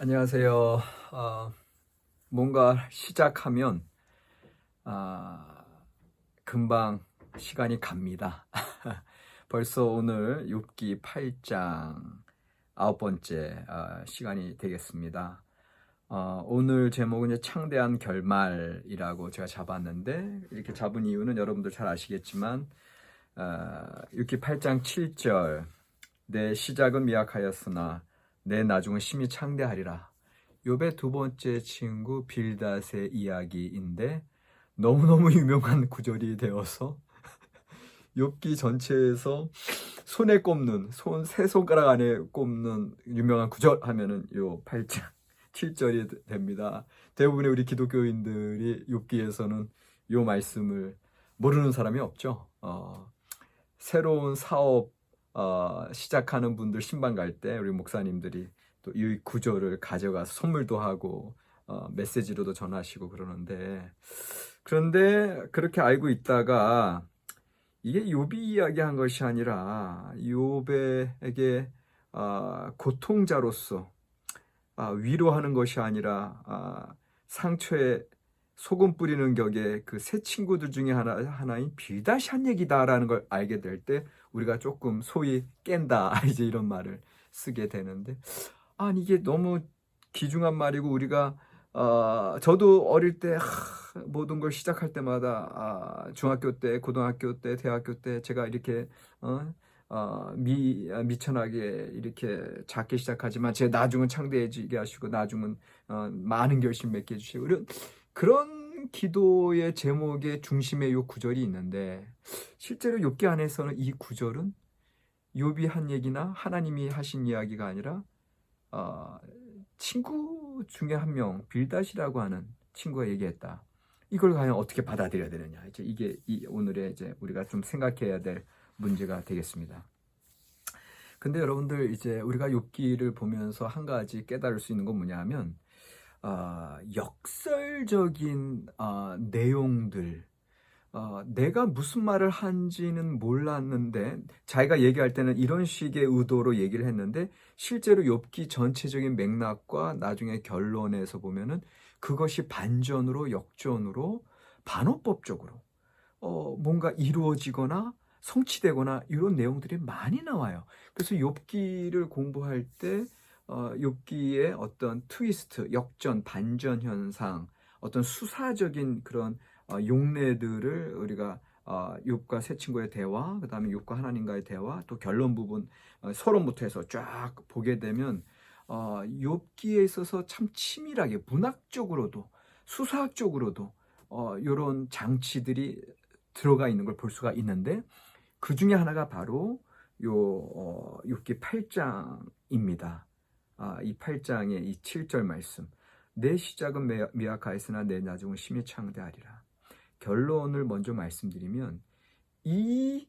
안녕하세요. 뭔가 시작하면 아, 금방 시간이 갑니다. 벌써 오늘 욥기 8장 9번째 시간이 되겠습니다. 오늘 제목은 이제 창대한 결말이라고 제가 잡았는데, 이렇게 잡은 이유는 여러분들 잘 아시겠지만 욥기 8장 7절, 내 시작은 미약하였으나 내 나중은 심히 창대하리라. 욥의 두 번째 친구 빌닷의 이야기인데 너무너무 유명한 구절이 되어서 욥기 전체에서 손에 꼽는, 세 손가락 안에 꼽는 유명한 구절 하면은 요 8장 7절이 됩니다. 대부분의 우리 기독교인들이 욥기에서는 요 말씀을 모르는 사람이 없죠. 새로운 사업 시작하는 분들 신방 갈 때 우리 목사님들이 또 이 구절을 가져가서 선물도 하고 메시지로도 전하시고 그런데 그렇게 알고 있다가 이게 욥이 이야기한 것이 아니라 욥에게 고통자로서 위로하는 것이 아니라 상처에 소금 뿌리는 격의 그 세 친구들 중에 하나인 빌닷이 한 얘기다라는 걸 알게 될 때 우리가 조금 소위 깬다 이제 이런 말을 쓰게 되는데, 이게 너무 귀중한 말이고, 우리가 저도 어릴 때 모든 걸 시작할 때마다 중학교 때, 고등학교 때, 대학교 때 제가 이렇게 미천하게 이렇게 작게 시작하지만 제 나중은 창대해지게 하시고 나중은 많은 결심 맺게 해주시고 그런 기도의 제목의 중심에 이 구절이 있는데, 실제로 욥기 안에서는 이 구절은 욥이 한 얘기나 하나님이 하신 이야기가 아니라 친구 중에 한 명 빌닷이라고 하는 친구가 얘기했다. 이걸 과연 어떻게 받아들여야 되느냐, 이제 이게 오늘의 이제 우리가 좀 생각해야 될 문제가 되겠습니다. 근데 여러분들, 이제 우리가 욥기를 보면서 한 가지 깨달을 수 있는 건 뭐냐면 역설적인 내용들, 내가 무슨 말을 한지는 몰랐는데 자기가 얘기할 때는 이런 식의 의도로 얘기를 했는데, 실제로 욥기 전체적인 맥락과 나중에 결론에서 보면은 그것이 반전으로, 역전으로, 반어법적으로 뭔가 이루어지거나 성취되거나 이런 내용들이 많이 나와요. 그래서 욥기를 공부할 때 욥기의 어떤 트위스트, 역전, 반전 현상, 어떤 수사적인 그런 용례들을 우리가 욥과 세 친구의 대화, 그 다음에 욥과 하나님과의 대화, 또 결론 부분 서론부터 해서 쫙 보게 되면 욥기에 있어서 참 치밀하게 문학적으로도 수사학적으로도 이런 장치들이 들어가 있는 걸 볼 수가 있는데, 그 중에 하나가 바로 욥기 8장입니다. 이 8장의 이 7절 말씀, 내 시작은 미약하였으나 내 나중은 심히 창대하리라. 결론을 먼저 말씀드리면, 이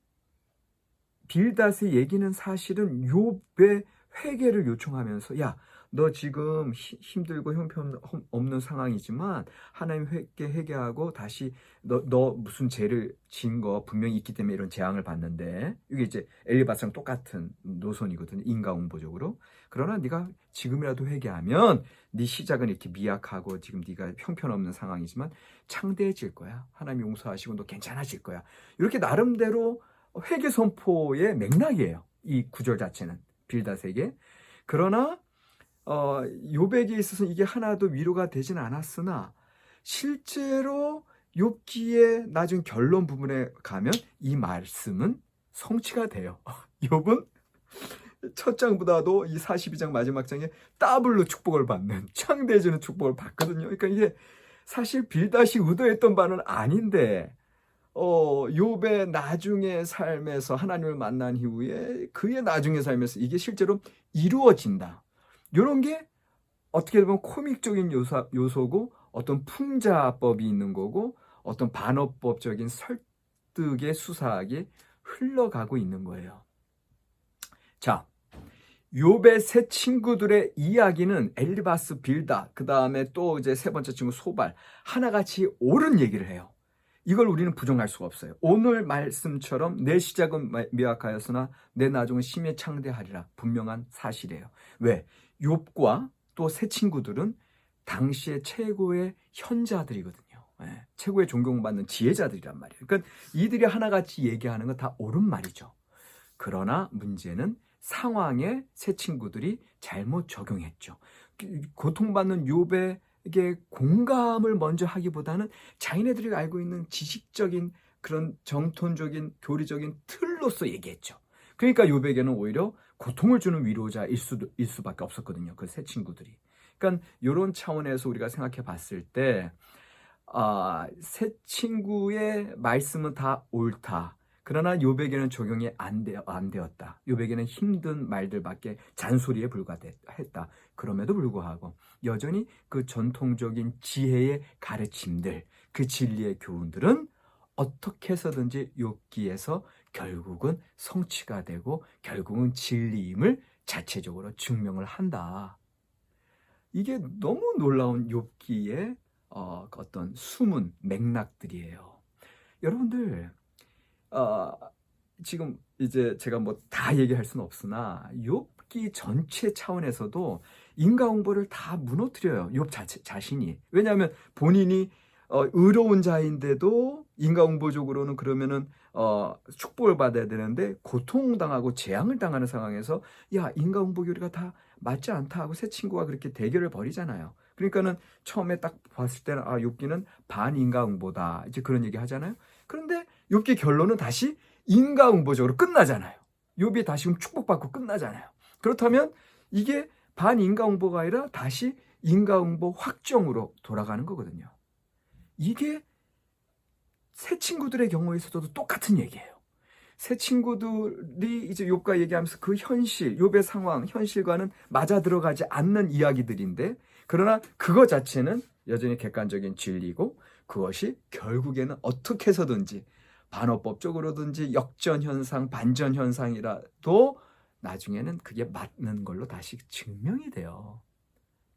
빌닷의 얘기는 사실은 욥의 회개를 요청하면서, 야, 너 지금 힘들고 형편없는 상황이지만 하나님 회개하고 다시 너 무슨 죄를 지은 거 분명히 있기 때문에 이런 재앙을 받는데, 이게 이제 엘리바스랑 똑같은 노선이거든요, 인과응보적으로. 그러나 네가 지금이라도 회개하면 네 시작은 이렇게 미약하고 지금 네가 형편없는 상황이지만 창대해질 거야. 하나님 용서하시고 너 괜찮아질 거야. 이렇게 나름대로 회개 선포의 맥락이에요, 이 구절 자체는 빌닷에게. 그러나 욥에게 있어서는 이게 하나도 위로가 되진 않았으나, 실제로 욥기의 나중 결론 부분에 가면 이 말씀은 성취가 돼요. 욥은 첫 장보다도 이 42장 마지막 장에 더블로 축복을 받는, 창대해지는 축복을 받거든요. 그러니까 이게 사실 빌닷이 의도했던 바는 아닌데 욥의 나중의 삶에서, 하나님을 만난 이후에 그의 나중의 삶에서 이게 실제로 이루어진다. 이런 게 어떻게 보면 코믹적인 요소고, 어떤 풍자법이 있는 거고, 어떤 반어법적인 설득의 수사학이 흘러가고 있는 거예요. 자, 욥의 세 친구들의 이야기는 엘리바스, 빌닷, 그 다음에 또 이제 세 번째 친구 소발, 하나같이 옳은 얘기를 해요. 이걸 우리는 부정할 수가 없어요. 오늘 말씀처럼 내 시작은 미약하였으나 내 나중은 심히 창대하리라, 분명한 사실이에요. 왜? 욥과 또 새 친구들은 당시의 최고의 현자들이거든요. 예, 최고의 존경받는 지혜자들이란 말이에요. 그러니까 이들이 하나같이 얘기하는 건 다 옳은 말이죠. 그러나 문제는 상황에 새 친구들이 잘못 적용했죠. 고통받는 욥에게 공감을 먼저 하기보다는 자기네들이 알고 있는 지식적인 그런 정통적인 교리적인 틀로서 얘기했죠. 그러니까 욥에게는 오히려 고통을 주는 위로자일 수밖에 없었거든요. 그 새 친구들이. 그러니까 이런 차원에서 우리가 생각해 봤을 때 새 친구의 말씀은 다 옳다. 그러나 욥에게는 적용이 안 되었다. 욥에게는 힘든 말들밖에 잔소리에 불과했다. 그럼에도 불구하고 여전히 그 전통적인 지혜의 가르침들, 그 진리의 교훈들은 어떻게 해서든지 욥기에서 결국은 성취가 되고 결국은 진리임을 자체적으로 증명을 한다. 이게 너무 놀라운 욥기의 어떤 숨은 맥락들이에요. 여러분들 지금 이제 제가 뭐 다 얘기할 수는 없으나 욥기 전체 차원에서도 인과응보를 다 무너뜨려요. 욥 자신이. 왜냐하면 본인이 의로운 자인데도 인과응보적으로는 그러면은 축복을 받아야 되는데 고통당하고 재앙을 당하는 상황에서 야, 인과응보 교리가 다 맞지 않다 하고 새 친구가 그렇게 대결을 벌이잖아요. 그러니까는 처음에 딱 봤을 때는 욥기는 반인과응보다 이제 그런 얘기 하잖아요. 그런데 욥기 결론은 다시 인과응보적으로 끝나잖아요. 욥이 다시 축복받고 끝나잖아요. 그렇다면 이게 반인과응보가 아니라 다시 인과응보 확정으로 돌아가는 거거든요. 이게 새 친구들의 경우에서도 똑같은 얘기예요. 새 친구들이 이제 욥과 얘기하면서 그 현실, 욥의 상황, 현실과는 맞아 들어가지 않는 이야기들인데, 그러나 그거 자체는 여전히 객관적인 진리고, 그것이 결국에는 어떻게 해서든지 반어법적으로든지 역전현상, 반전현상이라도 나중에는 그게 맞는 걸로 다시 증명이 돼요.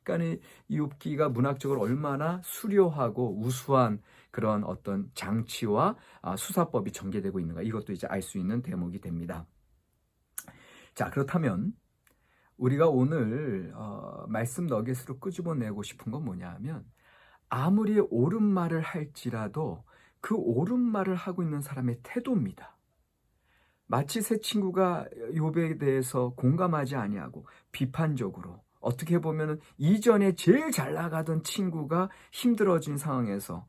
그러니까 이 욥기가 문학적으로 얼마나 수려하고 우수한 그런 어떤 장치와 수사법이 전개되고 있는가, 이것도 이제 알 수 있는 대목이 됩니다. 자, 그렇다면 우리가 오늘 말씀 너겟으로 끄집어내고 싶은 건 뭐냐 하면, 아무리 옳은 말을 할지라도 그 옳은 말을 하고 있는 사람의 태도입니다. 마치 새 친구가 욥에 대해서 공감하지 아니하고 비판적으로, 어떻게 보면 이전에 제일 잘 나가던 친구가 힘들어진 상황에서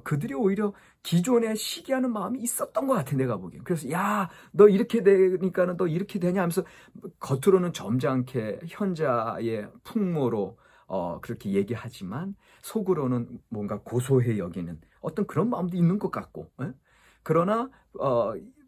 그들이 오히려 기존에 시기하는 마음이 있었던 것 같아, 내가 보기엔. 그래서 야, 너 이렇게 되니까는 너 이렇게 되냐 하면서 겉으로는 점잖게 현자의 풍모로 그렇게 얘기하지만 속으로는 뭔가 고소해 여기는 어떤 그런 마음도 있는 것 같고, 그러나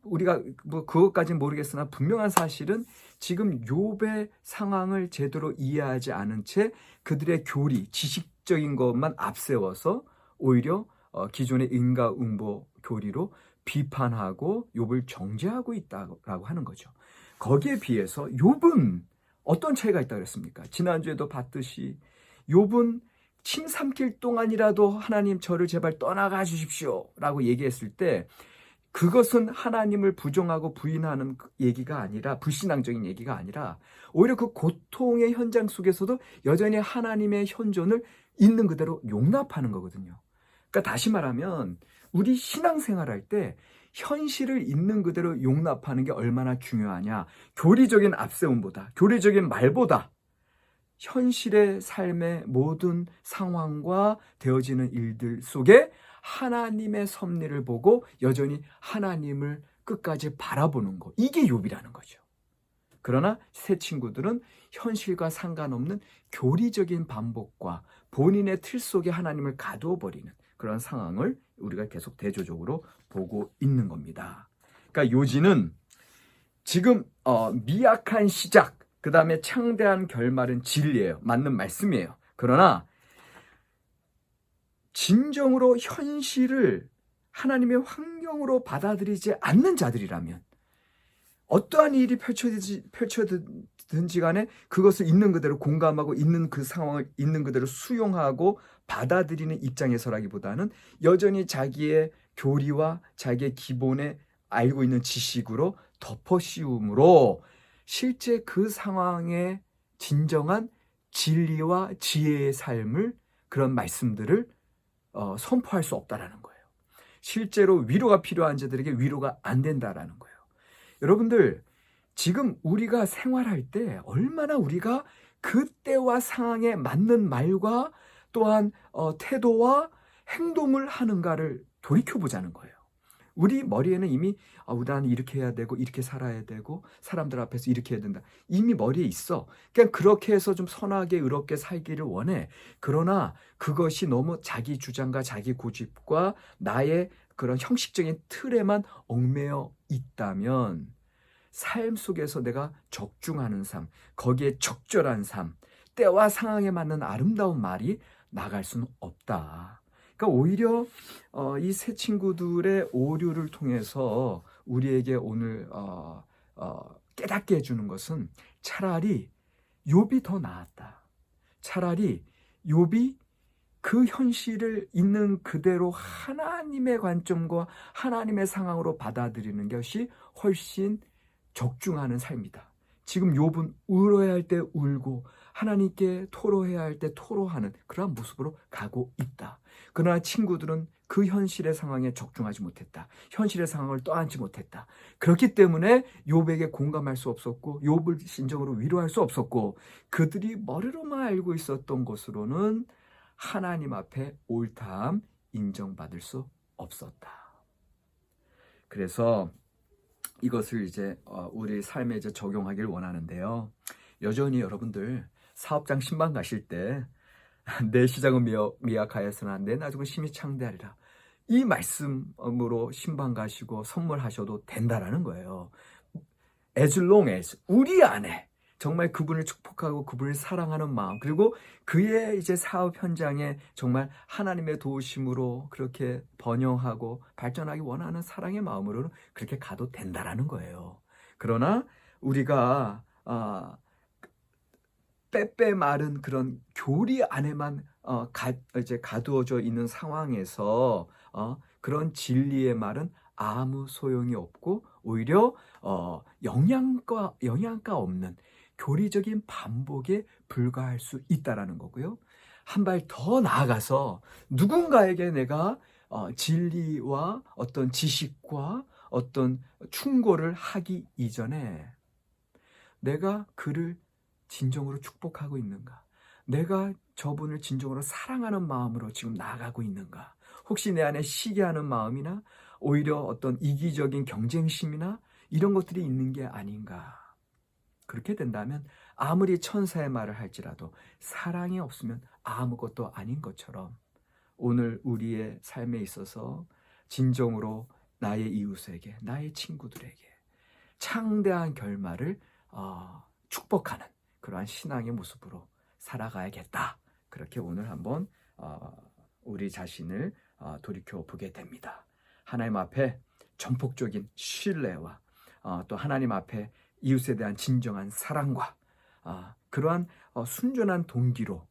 우리가 뭐 그것까지는 모르겠으나 분명한 사실은 지금 욥의 상황을 제대로 이해하지 않은 채 그들의 교리, 지식적인 것만 앞세워서 오히려 기존의 인과응보 교리로 비판하고 욥을 정죄하고 있다라고 하는 거죠. 거기에 비해서 욥은 어떤 차이가 있다고 그랬습니까? 지난주에도 봤듯이 욥은 침 삼킬 동안이라도 하나님 저를 제발 떠나가 주십시오 라고 얘기했을 때, 그것은 하나님을 부정하고 부인하는 얘기가 아니라, 불신앙적인 얘기가 아니라, 오히려 그 고통의 현장 속에서도 여전히 하나님의 현존을 있는 그대로 용납하는 거거든요. 그러니까 다시 말하면 우리 신앙생활할 때 현실을 있는 그대로 용납하는 게 얼마나 중요하냐. 교리적인 앞세움보다, 교리적인 말보다 현실의 삶의 모든 상황과 되어지는 일들 속에 하나님의 섭리를 보고 여전히 하나님을 끝까지 바라보는 것, 이게 욥이라는 거죠. 그러나 새 친구들은 현실과 상관없는 교리적인 반복과 본인의 틀 속에 하나님을 가두어 버리는 그런 상황을 우리가 계속 대조적으로 보고 있는 겁니다. 그러니까 요지는 지금 미약한 시작, 그 다음에 창대한 결말은 진리예요. 맞는 말씀이에요. 그러나 진정으로 현실을 하나님의 환경으로 받아들이지 않는 자들이라면, 어떠한 일이 펼쳐든지 간에 그것을 있는 그대로 공감하고 있는 그 상황을 있는 그대로 수용하고 받아들이는 입장에서라기보다는 여전히 자기의 교리와 자기의 기본에 알고 있는 지식으로 덮어씌움으로 실제 그 상황의 진정한 진리와 지혜의 삶을, 그런 말씀들을 선포할 수 없다라는 거예요. 실제로 위로가 필요한 자들에게 위로가 안 된다라는 거예요. 여러분들, 지금 우리가 생활할 때 얼마나 우리가 그때와 상황에 맞는 말과 또한 태도와 행동을 하는가를 돌이켜보자는 거예요. 우리 머리에는 이미 나는 이렇게 해야 되고 이렇게 살아야 되고 사람들 앞에서 이렇게 해야 된다. 이미 머리에 있어. 그냥 그렇게 해서 좀 선하게 의롭게 살기를 원해. 그러나 그것이 너무 자기 주장과 자기 고집과 나의 그런 형식적인 틀에만 얽매여 있다면 삶 속에서 내가 적중하는 삶, 거기에 적절한 삶, 때와 상황에 맞는 아름다운 말이 나갈 수는 없다. 그러니까 오히려 이 세 친구들의 오류를 통해서 우리에게 오늘 깨닫게 해주는 것은 차라리 욥이 더 나았다. 차라리 욥이 그 현실을 있는 그대로 하나님의 관점과 하나님의 상황으로 받아들이는 것이 훨씬 적중하는 삶이다. 지금 욥은 울어야 할 때 울고 하나님께 토로해야 할 때 토로하는 그러한 모습으로 가고 있다. 그러나 친구들은 그 현실의 상황에 적중하지 못했다. 현실의 상황을 떠안지 못했다. 그렇기 때문에 욥에게 공감할 수 없었고 욥을 진정으로 위로할 수 없었고 그들이 머리로만 알고 있었던 것으로는 하나님 앞에 옳다함 인정받을 수 없었다. 그래서 이것을 이제 우리 삶에 이제 적용하길 원하는데요. 여전히 여러분들 사업장 신방 가실 때 내 시작은 미약하였으나 내 나중은 심히 창대하리라. 이 말씀으로 신방 가시고 선물하셔도 된다라는 거예요. As long as 우리 안에 정말 그분을 축복하고 그분을 사랑하는 마음, 그리고 그의 이제 사업 현장에 정말 하나님의 도우심으로 그렇게 번영하고 발전하기 원하는 사랑의 마음으로는 그렇게 가도 된다라는 거예요. 그러나 우리가 빼빼 마른 그런 교리 안에만 이제 가두어져 있는 상황에서 그런 진리의 말은 아무 소용이 없고 오히려 영양가 없는 교리적인 반복에 불과할 수 있다라는 거고요. 한 발 더 나아가서 누군가에게 내가 진리와 어떤 지식과 어떤 충고를 하기 이전에 내가 그를 진정으로 축복하고 있는가? 내가 저분을 진정으로 사랑하는 마음으로 지금 나아가고 있는가? 혹시 내 안에 시기하는 마음이나 오히려 어떤 이기적인 경쟁심이나 이런 것들이 있는 게 아닌가? 그렇게 된다면 아무리 천사의 말을 할지라도 사랑이 없으면 아무것도 아닌 것처럼 오늘 우리의 삶에 있어서 진정으로 나의 이웃에게, 나의 친구들에게 창대한 결말을 축복하는 그러한 신앙의 모습으로 살아가야겠다. 그렇게 오늘 한번 우리 자신을 돌이켜보게 됩니다. 하나님 앞에 전폭적인 신뢰와 또 하나님 앞에 이웃에 대한 진정한 사랑과 그러한 순전한 동기로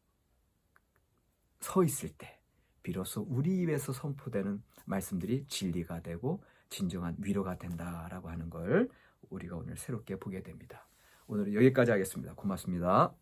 서 있을 때 비로소 우리 입에서 선포되는 말씀들이 진리가 되고 진정한 위로가 된다라고 하는 걸 우리가 오늘 새롭게 보게 됩니다. 오늘은 여기까지 하겠습니다. 고맙습니다.